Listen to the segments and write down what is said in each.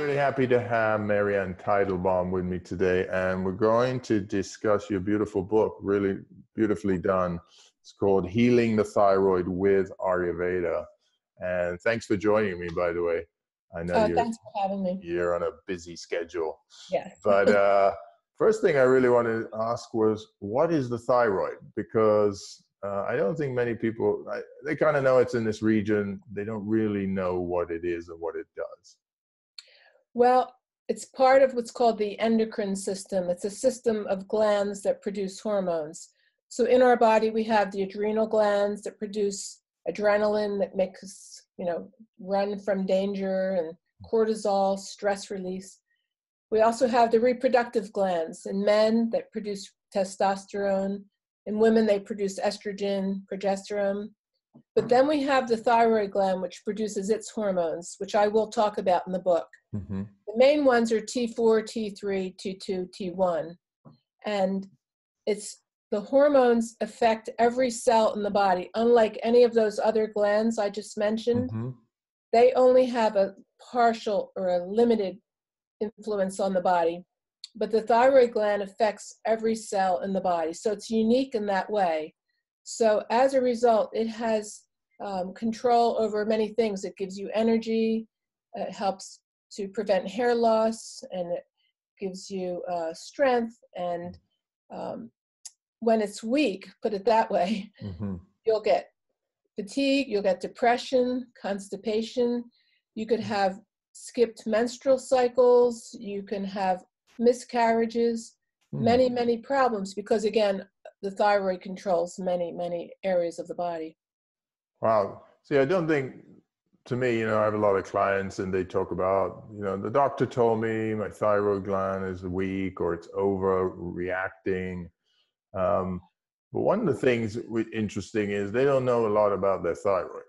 really happy to have Marianne Teitelbaum with me today, and we're going to discuss your beautiful book, really beautifully done. It's called Healing the Thyroid with Ayurveda. And thanks for joining me, by the way. I know Thanks for having me. You're on a busy schedule. Yes. But first thing I really wanted to ask was, what is the thyroid? Because I don't think many people, they kind of know it's in this region. They don't really know what it is and what it does. Well, it's part of what's called the endocrine system. It's a system of glands that produce hormones. So in our body, we have the adrenal glands that produce adrenaline that makes us, run from danger, and cortisol, stress release. We also have the reproductive glands. In men, that produce testosterone. In women, they produce estrogen, progesterone. But then we have the thyroid gland, which produces its hormones, which I will talk about in the book. Mm-hmm. The main ones are T4, T3, T2, T1. And the hormones affect every cell in the body. Unlike any of those other glands I just mentioned, Mm-hmm. they only have a partial or a limited influence on the body. But the thyroid gland affects every cell in the body. So it's unique in that way. So as a result, it has control over many things. It gives you energy, it helps to prevent hair loss, and it gives you strength. And when it's weak, put it that way, Mm-hmm. you'll get fatigue, you'll get depression, constipation. You could have skipped menstrual cycles, you can have miscarriages, many, many problems, because again, the thyroid controls many, many areas of the body. Wow. See, I don't think, to me, I have a lot of clients and they talk about, the doctor told me my thyroid gland is weak or it's overreacting. But one of the things interesting is they don't know a lot about their thyroid.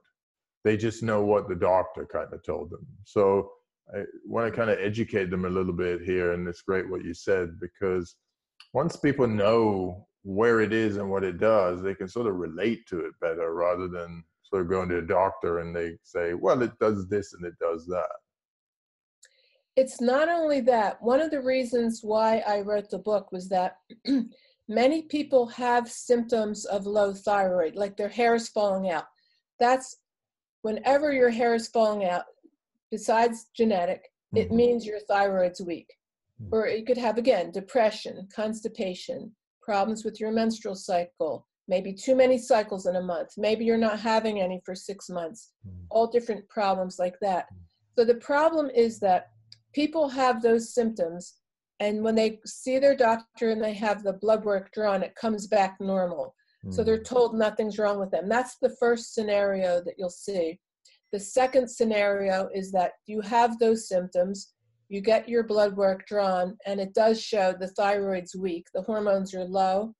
They just know what the doctor kind of told them. So I want to kind of educate them a little bit here. And it's great what you said, because once people know where it is and what it does, they can sort of relate to it better rather than sort of going to a doctor and they say, well, it does this and it does that. It's not only that. One of the reasons why I wrote the book was that many people have symptoms of low thyroid, like their hair is falling out. That's whenever your hair is falling out, besides genetic, it means your thyroid's weak. Or you could have, again, depression, constipation, problems with your menstrual cycle, maybe too many cycles in a month. Maybe you're not having any for 6 months, all different problems like that. So the problem is that people have those symptoms, and when they see their doctor and they have the blood work drawn, it comes back normal. So they're told nothing's wrong with them. That's the first scenario that you'll see. The second scenario is that you have those symptoms, you get your blood work drawn, and it does show the thyroid's weak, the hormones are low,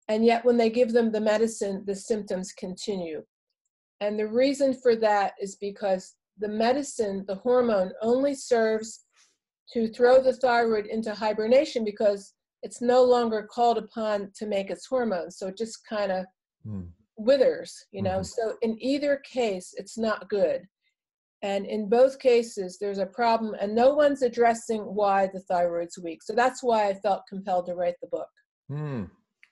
and yet when they give them the medicine, the symptoms continue. And the reason for that is because the medicine, the hormone, only serves to throw the thyroid into hibernation because it's no longer called upon to make its hormones. So it just kind of withers, So in either case, it's not good. And in both cases, there's a problem, and no one's addressing why the thyroid's weak. So that's why I felt compelled to write the book.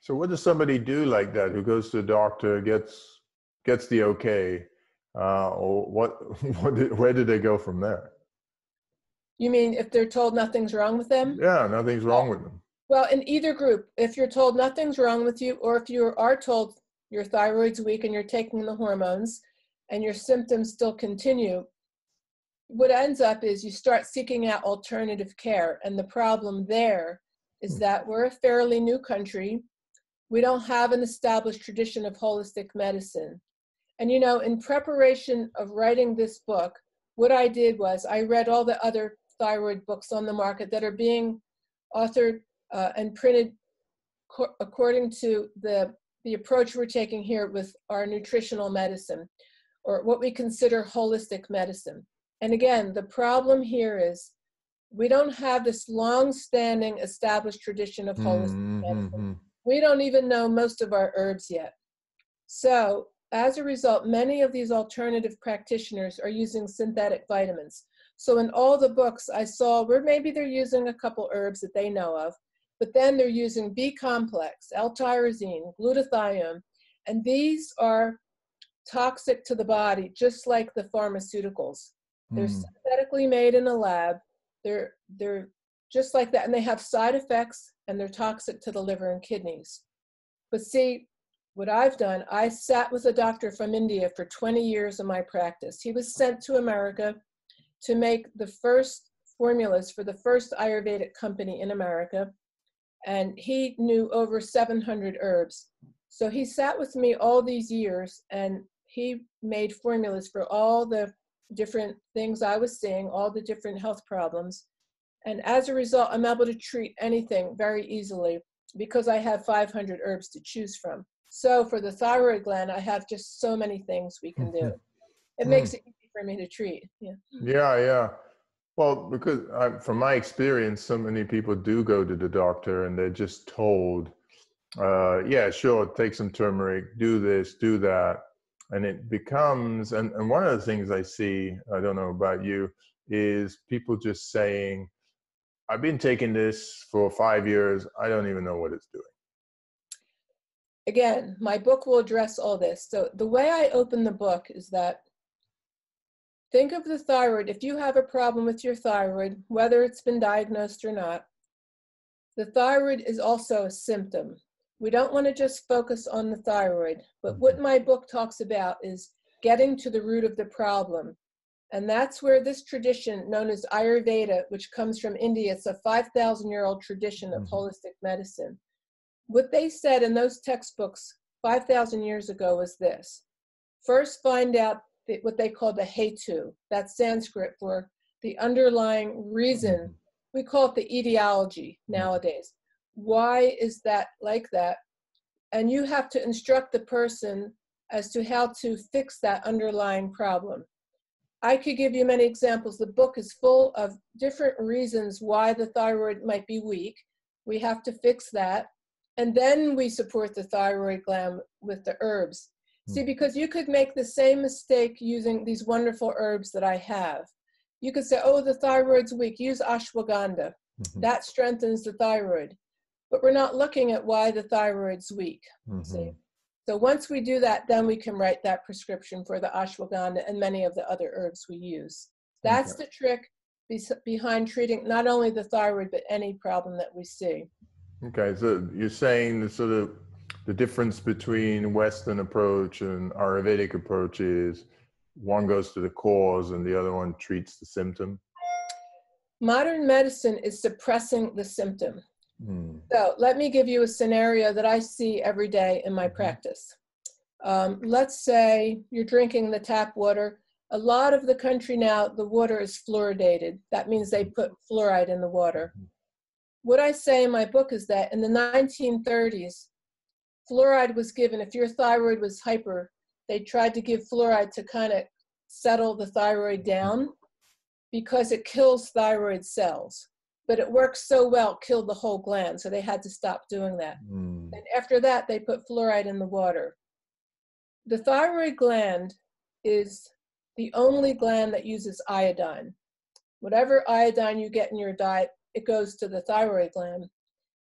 So what does somebody do like that, who goes to a doctor, gets the okay, or where do they go from there? You mean if they're told nothing's wrong with them? Yeah, nothing's wrong with them. Well, in either group, if you're told nothing's wrong with you, or if you are told your thyroid's weak and you're taking the hormones and your symptoms still continue, what ends up is you start seeking out alternative care. And the problem there is that we're a fairly new country. We don't have an established tradition of holistic medicine. And in preparation of writing this book, what I did was I read all the other thyroid books on the market that are being authored and printed according to the approach we're taking here with our nutritional medicine, or what we consider holistic medicine. And again, the problem here is we don't have this long-standing established tradition of holistic medicine. We don't even know most of our herbs yet. So as a result, many of these alternative practitioners are using synthetic vitamins. So in all the books I saw where maybe they're using a couple herbs that they know of, but then they're using B complex, L-tyrosine, glutathione, and these are toxic to the body, just like the pharmaceuticals. They're synthetically made in a lab. They're just like that, and they have side effects, and they're toxic to the liver and kidneys. But see, what I've done, I sat with a doctor from India for 20 years in my practice. He was sent to America to make the first formulas for the first Ayurvedic company in America, and he knew over 700 herbs. So he sat with me all these years, and he made formulas for all the different things I was seeing, all the different health problems. And as a result, I'm able to treat anything very easily because I have 500 herbs to choose from. So for the thyroid gland, I have just so many things we can do. It makes it easy for me to treat. Yeah. Yeah. Well, because from my experience, so many people do go to the doctor and they're just told, yeah, sure, take some turmeric, do this, do that. And it becomes, and one of the things I see, I don't know about you, is people just saying, I've been taking this for 5 years, I don't even know what it's doing. Again, my book will address all this. So the way I open the book is that think of the thyroid. If you have a problem with your thyroid, whether it's been diagnosed or not, the thyroid is also a symptom. We don't want to just focus on the thyroid, but what my book talks about is getting to the root of the problem. And that's where this tradition known as Ayurveda, which comes from India, it's a 5,000-year-old tradition of holistic medicine. What they said in those textbooks 5,000 years ago was this: first find out what they call the hetu, that's Sanskrit for the underlying reason. We call it the etiology nowadays. Why is that like that? And you have to instruct the person as to how to fix that underlying problem. I could give you many examples. The book is full of different reasons why the thyroid might be weak. We have to fix that. And then we support the thyroid gland with the herbs. See, because you could make the same mistake using these wonderful herbs that I have. You could say, oh, the thyroid's weak, use ashwagandha. That strengthens the thyroid. But we're not looking at why the thyroid's weak. See? So once we do that, then we can write that prescription for the ashwagandha and many of the other herbs we use. That's the trick behind treating not only the thyroid, but any problem that we see. Okay, so you're saying the difference between Western approach and Ayurvedic approach is one goes to the cause and the other one treats the symptom? Modern medicine is suppressing the symptom. So let me give you a scenario that I see every day in my practice. Let's say you're drinking the tap water. A lot of the country now, the water is fluoridated. That means they put fluoride in the water. What I say in my book is that in the 1930s, fluoride was given. If your thyroid was hyper, they tried to give fluoride to kind of settle the thyroid down because it kills thyroid cells. But it works so well, it killed the whole gland, so they had to stop doing that. And after that, they put fluoride in the water. The thyroid gland is the only gland that uses iodine. Whatever iodine you get in your diet, it goes to the thyroid gland.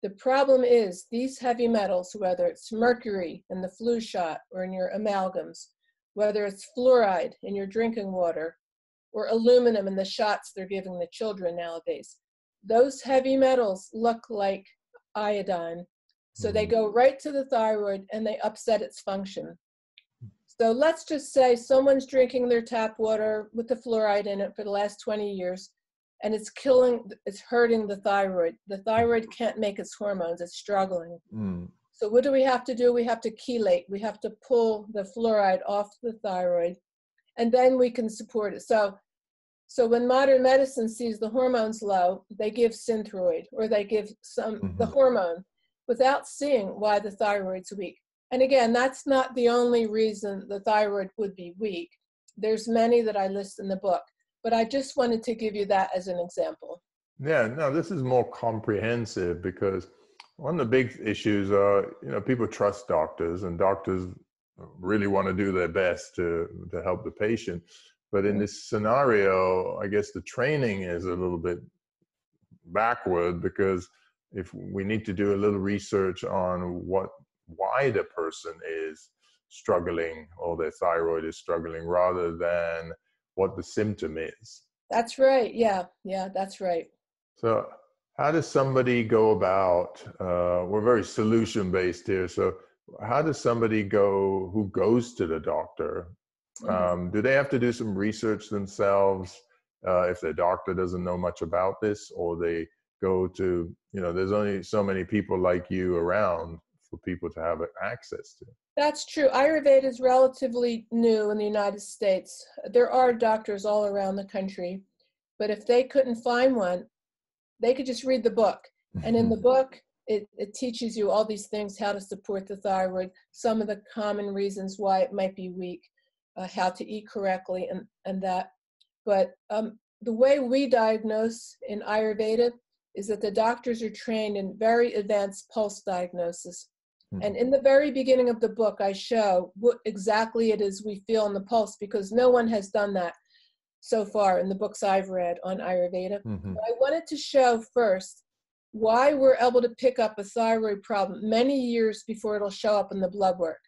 The problem is these heavy metals, whether it's mercury in the flu shot or in your amalgams, whether it's fluoride in your drinking water, or aluminum in the shots they're giving the children nowadays, those heavy metals look like iodine. So they go right to the thyroid and they upset its function. So let's just say someone's drinking their tap water with the fluoride in it for the last 20 years, and it's hurting the thyroid. The thyroid can't make its hormones, it's struggling. So what do? We have to chelate. We have to pull the fluoride off the thyroid, and then we can support it. So when modern medicine sees the hormones low, they give Synthroid, or they give the hormone without seeing why the thyroid's weak. And again, that's not the only reason the thyroid would be weak. There's many that I list in the book, but I just wanted to give you that as an example. Yeah, no, this is more comprehensive because one of the big issues are, people trust doctors and doctors really want to do their best to help the patient. But in this scenario, I guess the training is a little bit backward, because if we need to do a little research on why the person is struggling or their thyroid is struggling, rather than what the symptom is. That's right. Yeah, that's right. So how does somebody go about, we're very solution based here, so how does somebody who goes to the doctor, do they have to do some research themselves if their doctor doesn't know much about this, or they go to, there's only so many people like you around for people to have access to? That's true. Ayurveda is relatively new in the United States. There are doctors all around the country, but if they couldn't find one, they could just read the book. And in the book, it teaches you all these things, how to support the thyroid, some of the common reasons why it might be weak, how to eat correctly, and that. But the way we diagnose in Ayurveda is that the doctors are trained in very advanced pulse diagnosis. And in the very beginning of the book, I show what exactly it is we feel in the pulse, because no one has done that so far in the books I've read on Ayurveda. I wanted to show first why we're able to pick up a thyroid problem many years before it'll show up in the blood work.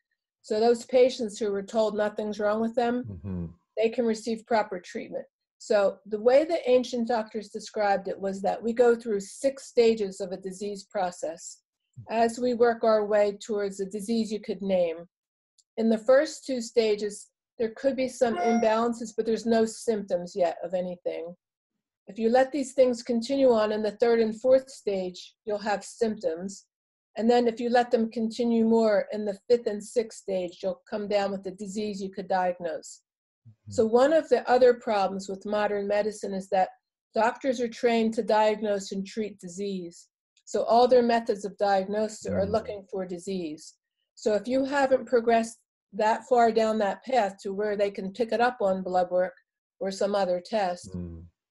So those patients who were told nothing's wrong with them, they can receive proper treatment. So the way the ancient doctors described it was that we go through 6 stages of a disease process as we work our way towards a disease you could name. In the first 2 stages, there could be some imbalances, but there's no symptoms yet of anything. If you let these things continue on in the 3rd and 4th stage, you'll have symptoms. And then if you let them continue more in the 5th and 6th stage, you'll come down with a disease you could diagnose. So one of the other problems with modern medicine is that doctors are trained to diagnose and treat disease. So all their methods of diagnosis are looking for disease. So if you haven't progressed that far down that path to where they can pick it up on blood work or some other test,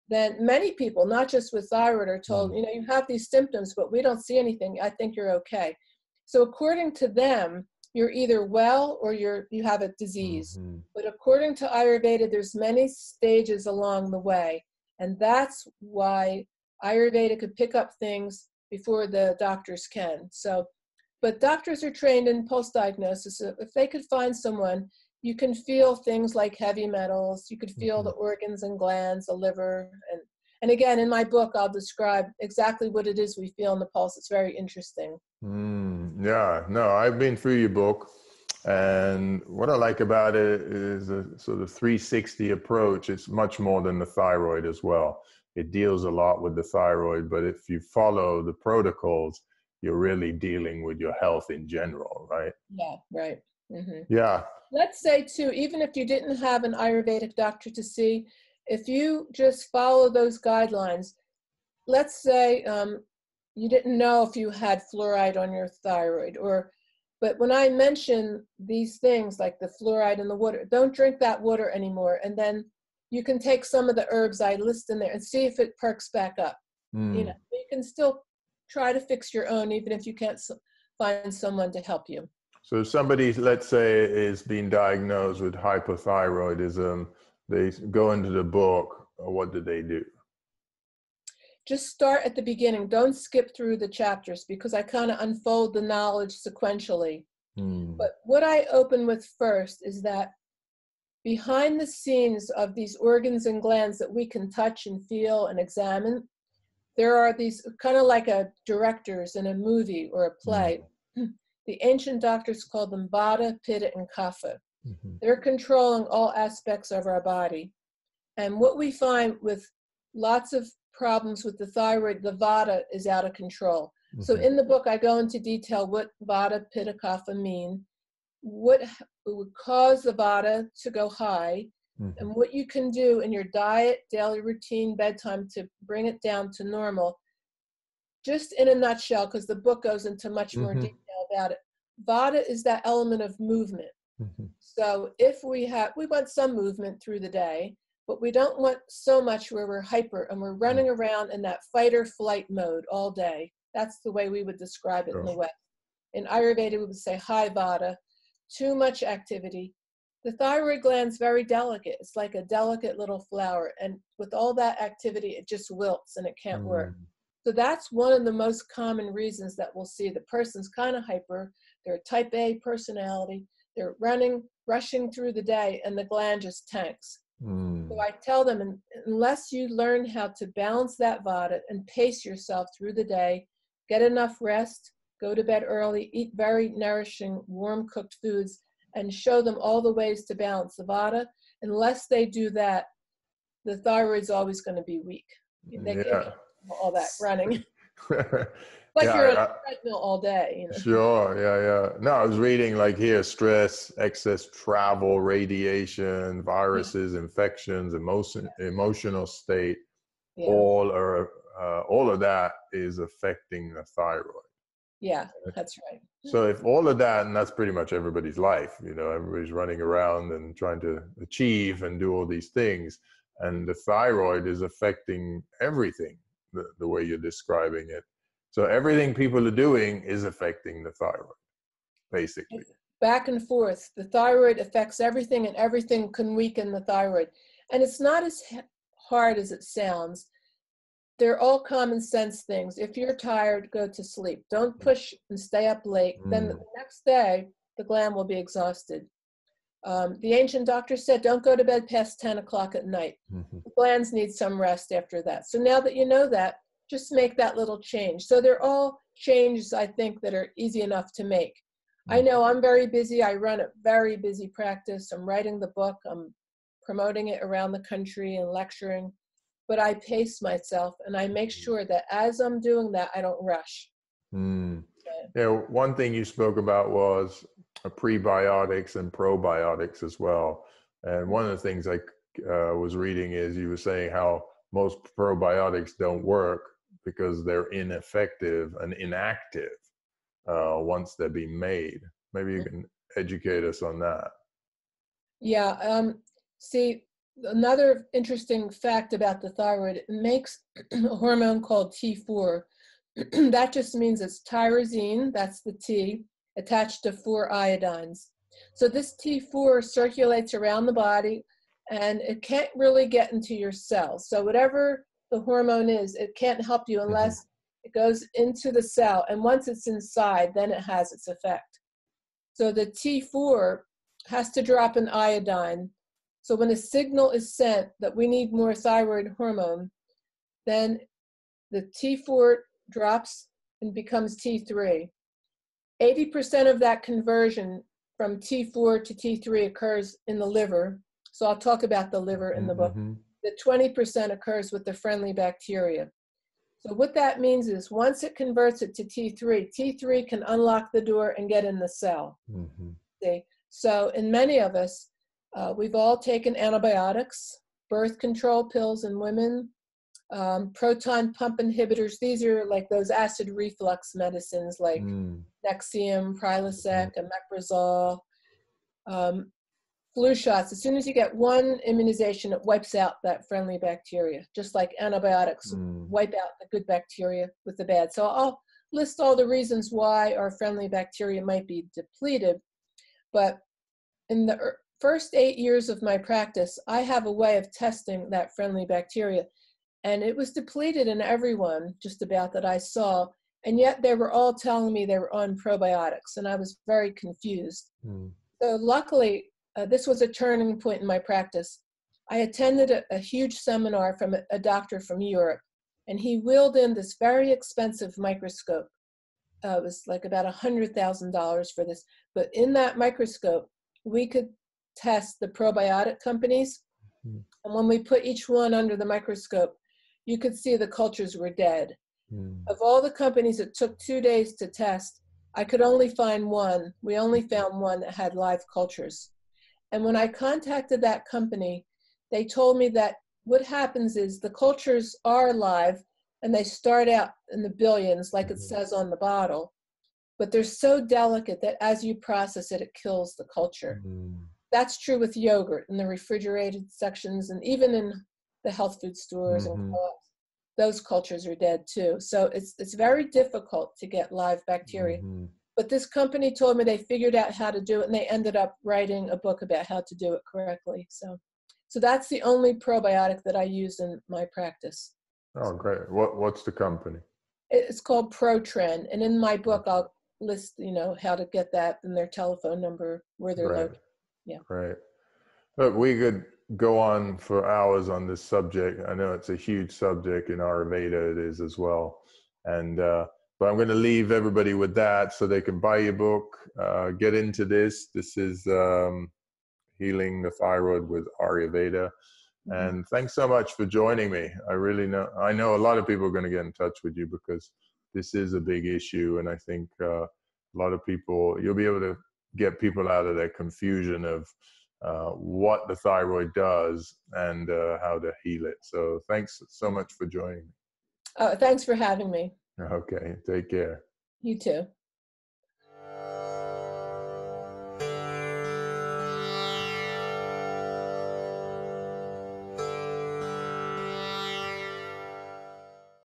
then many people, not just with thyroid, are told, you have these symptoms, but we don't see anything. I think you're okay. So according to them, you're either well or you have a disease. But according to Ayurveda, there's many stages along the way. And that's why Ayurveda could pick up things before the doctors can. So, but doctors are trained in pulse diagnosis. So if they could find someone, you can feel things like heavy metals, you could feel the organs and glands, the liver. And again, in my book, I'll describe exactly what it is we feel in the pulse. It's very interesting. Yeah, no, I've been through your book, and what I like about it is a sort of 360 approach. It's much more than the thyroid as well. It deals a lot with the thyroid, but if you follow the protocols, you're really dealing with your health in general, right? Yeah, right. Yeah. Let's say too, even if you didn't have an Ayurvedic doctor to see, if you just follow those guidelines, let's say you didn't know if you had fluoride on your thyroid, but when I mention these things like the fluoride in the water, don't drink that water anymore. And then you can take some of the herbs I list in there and see if it perks back up. You can still try to fix your own, even if you can't find someone to help you. So if somebody, let's say, is being diagnosed with hypothyroidism, they go into the book, what do they do? Just start at the beginning. Don't skip through the chapters, because I kind of unfold the knowledge sequentially. But what I open with first is that behind the scenes of these organs and glands that we can touch and feel and examine, there are these kind of like directors in a movie or a play. The ancient doctors called them Vata, Pitta, and Kapha. They're controlling all aspects of our body. And what we find with lots of problems with the thyroid, the Vata is out of control. So in the book, I go into detail what Vata, Pitta, Kapha mean, what would cause the Vata to go high, and what you can do in your diet, daily routine, bedtime to bring it down to normal. Just in a nutshell, because the book goes into much more detail about it. Vata is that element of movement. So if we want some movement through the day, but we don't want so much where we're hyper and we're running around in that fight or flight mode all day. That's the way we would describe it in the West. In Ayurveda, we would say high Vata, too much activity. The thyroid gland's very delicate. It's like a delicate little flower. And with all that activity, it just wilts and it can't work. So that's one of the most common reasons that we'll see the person's kind of hyper, they're type A personality, they're rushing through the day, and the gland just tanks. So I tell them, unless you learn how to balance that vata and pace yourself through the day, get enough rest, go to bed early, eat very nourishing, warm cooked foods, and show them all the ways to balance the vata. Unless they do that, the thyroid's always going to be weak. They can't do all that running. Like you're on a treadmill all day. You know? Sure, yeah. No, I was reading like here, stress, excess travel, radiation, viruses, infections, emotional state, all of that is affecting the thyroid. Yeah, that's right. So if all of that, and that's pretty much everybody's life, you know, everybody's running around and trying to achieve and do all these things, and the thyroid is affecting everything the way you're describing it. So everything people are doing is affecting the thyroid, basically. Back and forth. The thyroid affects everything, and everything can weaken the thyroid. And it's not as hard as it sounds. They're all common sense things. If you're tired, go to sleep. Don't push and stay up late. Then the next day, the gland will be exhausted. The ancient doctor said, don't go to bed past 10 o'clock at night. The glands need some rest after that. So now that you know that, just make that little change. So they're all changes, I think, that are easy enough to make. I know I'm very busy. I run a very busy practice. I'm writing the book. I'm promoting it around the country and lecturing. But I pace myself, and I make sure that as I'm doing that, I don't rush. Yeah, one thing you spoke about was prebiotics and probiotics as well. And one of the things I was reading is you were saying how most probiotics don't work because they're ineffective and inactive once they're being made. Maybe you can educate us on that. Yeah. See, another interesting fact about the thyroid, it makes a hormone called T4. That just means it's tyrosine, that's the T, attached to 4 iodines. So this T4 circulates around the body, and it can't really get into your cells. So whatever the hormone is, it can't help you unless it goes into the cell. And once it's inside, then it has its effect. So the T4 has to drop an iodine. So when a signal is sent that we need more thyroid hormone, then the T4 drops and becomes T3. 80% of that conversion from T4 to T3 occurs in the liver. So I'll talk about the liver in the book. The 20% occurs with the friendly bacteria. So what that means is once it converts it to T3, T3 can unlock the door and get in the cell. See? So in many of us, we've all taken antibiotics, birth control pills in women, proton pump inhibitors. These are like those acid reflux medicines like Nexium, Prilosec, Omeprazole, flu shots. As soon as you get one immunization, it wipes out that friendly bacteria, just like antibiotics wipe out the good bacteria with the bad. So I'll list all the reasons why our friendly bacteria might be depleted. But in the first 8 years of my practice, I have a way of testing that friendly bacteria. And it was depleted in everyone just about that I saw. And yet they were all telling me they were on probiotics. And I was very confused. So luckily, this was a turning point in my practice. I attended a huge seminar from a doctor from Europe. And he wheeled in this very expensive microscope. It was like about $100,000 for this. But in that microscope, we could test the probiotic companies. And when we put each one under the microscope, you could see the cultures were dead. Of all the companies it took 2 days to test, I could only find one. We only found one that had live cultures. And when I contacted that company, they told me that what happens is the cultures are live and they start out in the billions, like it says on the bottle, but they're so delicate that as you process it, it kills the culture. That's true with yogurt in the refrigerated sections and even in the health food stores and co-ops. Those cultures are dead too. So it's very difficult to get live bacteria. But this company told me they figured out how to do it, and they ended up writing a book about how to do it correctly. So that's the only probiotic that I use in my practice. Oh, great. What's the company? It's called ProTren, and in my book I'll list, how to get that and their telephone number, where they're Great. located. Yeah. Great. Look, we could go on for hours on this subject. I know it's a huge subject in Ayurveda, it is as well. And but I'm going to leave everybody with that so they can buy your book, get into this. This is Healing the Thyroid with Ayurveda. And thanks so much for joining me. I know a lot of people are going to get in touch with you because this is a big issue. And I think a lot of people, you'll be able to get people out of their confusion of what the thyroid does and how to heal it. So thanks so much for joining me. Thanks for having me. Okay, take care. You too.